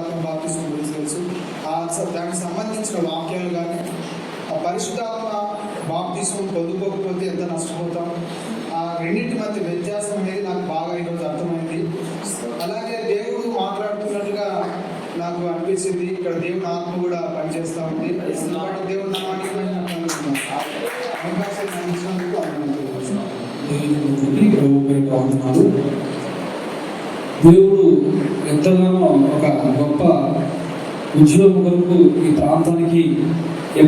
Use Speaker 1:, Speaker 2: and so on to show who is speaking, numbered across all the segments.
Speaker 1: పరిశుద్ధాత్మ బాప్తిస్మం గురించి తెలుసు. దానికి సంబంధించిన వాక్యాలు కానీ ఆ పరిశుద్ధాత్మ బాప్తిస్మం పొందుకోకపోతే ఎంత నష్టపోతాం, ఆ రెండింటి మధ్య వ్యత్యాసం అనేది నాకు బాగా ఈరోజు అర్థమైంది. అలాగే దేవుడు మాట్లాడుతున్నట్టుగా నాకు అనిపించింది. ఇక్కడ దేవుని ఆత్మ కూడా పనిచేస్తూ ఉంది. కాబట్టి దేవుడు నామానికి అవకాశం అందించినందుకు
Speaker 2: దేవుడు ఎంతగానో ఒక గొప్ప ఉద్యోగం కొరకు ఈ ప్రాంతానికి ఈ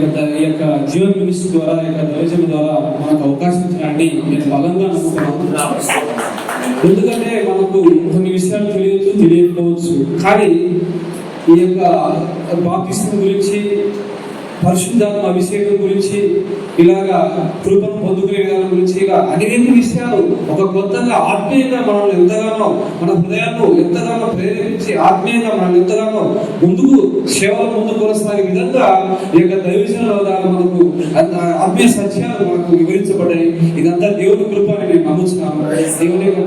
Speaker 2: యొక్క జీవన్ మినిస్ట్రీ ద్వారా, ఈ యొక్క దైవజనం ద్వారా మనకు అవకాశం ఇచ్చినండి నేను బలంగా నమ్ముతున్నాను. ఎందుకంటే మనకు కొన్ని విషయాలు తెలియకపోవచ్చు, కానీ ఈ యొక్క బాప్తిస్మం గురించి, పరిశుద్ధాత్మ అభిషేకం గురించి, ఇలాగా కృపను పొందుకునే విధానం గురించి, ఇలా అనేక విషయాలు ఒక కొత్తగా ఆత్మీయంగా మనల్ని ఎంతగానో, మన హృదయాన్ని ఎంతగానో ప్రేరేపించి ఆత్మీయంగా మనల్ని ఎంతగానో ముందుకు సేవల ముందు కొనసాగే విధంగా ఈ యొక్క దైవజనుల ద్వారా మనకు ఆత్మీయ సత్యాలు మనకు వివరించబడ్డాయి. ఇదంతా దేవుని కృప అని నేను నమ్ముతున్నాను. దేవుని యొక్క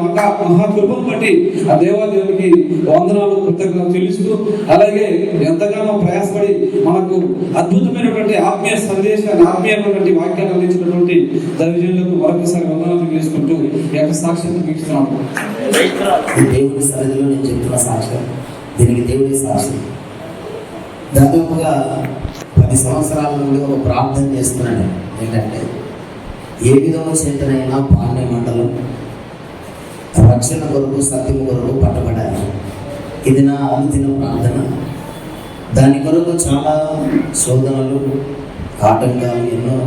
Speaker 2: మహాకృపను బట్టి ఆ దేవాదేవునికి వందనాలు, కృతజ్ఞతలు తెలుస్తూ, అలాగే ఎంతగానో ప్రయాసపడి మనకు అద్భుతమైనటువంటి ఆత్మీయ సందేశాన్ని, ఆత్మీయమైనటువంటి వాక్యాన్ని అందించినటువంటి దైవజనులకు మరొకసారి వందనాలు చేసుకుంటూ ఈ యొక్క సాక్ష్యాన్ని వీక్షిస్తున్నాము.
Speaker 3: దేవుని సన్నిధిలో నేను చెప్తున్న సాక్ష్యం, దీనికి దేవుడి సాక్షి. దాదాపుగా 10 సంవత్సరాల నుండి ఒక ప్రార్థన చేస్తున్నాను. ఏంటంటే ఏ విధంగా చేతనైనా పాండ్య మండలం రక్షణ కొరకు, సత్యము కొరకు పట్టబడాలి. ఇది నా అనుదిన ప్రార్థన. దాని కొరకు చాలా శోధనలు, ఆటంకాలు, ఎన్నో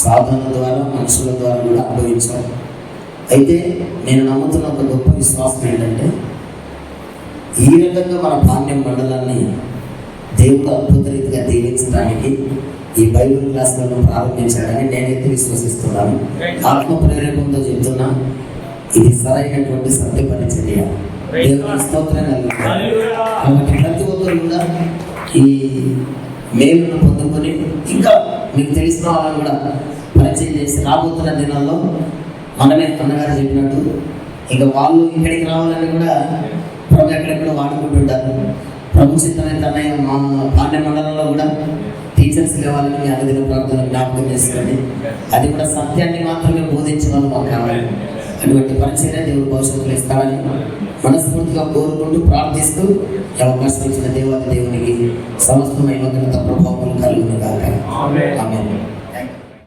Speaker 3: సాధనల ద్వారా, మనుషుల ద్వారా కూడా అనుభవించాం. అయితే నేను నమ్ముతున్న ఒక గొప్ప విశ్వాసం ఏంటంటే, ఈ రకంగా మన పాండ్యం మండలాన్ని దేవుడు అద్భుత రీతిగా దీవించడానికి ఈ బైబిల్ క్లాసులను ప్రారంభించాడని నేనైతే విశ్వసిస్తున్నాను. ఆత్మ ప్రేరేపంతో చెప్తున్నా, ఇది సరైనటువంటి సత్య పరిచర్య. దేవుని స్తోత్రం కలుగుతుంది. కాబట్టి ప్రతి ఒక్కరు కూడా ఈ మేలును పొందుకొని ఇంకా మీకు తెలిసిన వాళ్ళని కూడా పరిచయం చేసి రాబోతున్న దినాల్లో మనమే అన్నగారు చెప్పినట్టు ఇంకా వాళ్ళు ఇక్కడికి రావాలని కూడా ప్రభు ఎక్కడెక్కడ వాడుకుంటుంటారు. ప్రభు చిత్తమైన అన్నయ్య మా పాండ్య మండలంలో కూడా టీచర్స్ లేవాలని మీ అనుదిన ప్రార్థన జ్ఞాపకం చేసుకోండి. అది కూడా సత్యాన్ని మాత్రమే బోధించే వాళ్ళు మాకు కావాలి. అటువంటి పరిచయం దేవుడు భవిష్యత్తులో ఇస్తాడని మనస్ఫూర్తిగా కోరుకుంటూ, ప్రార్థిస్తూ అవకాశం ఇచ్చిన దేవునికి సమస్తమైన ప్రభావం కలుగును గాక. ఆమేన్.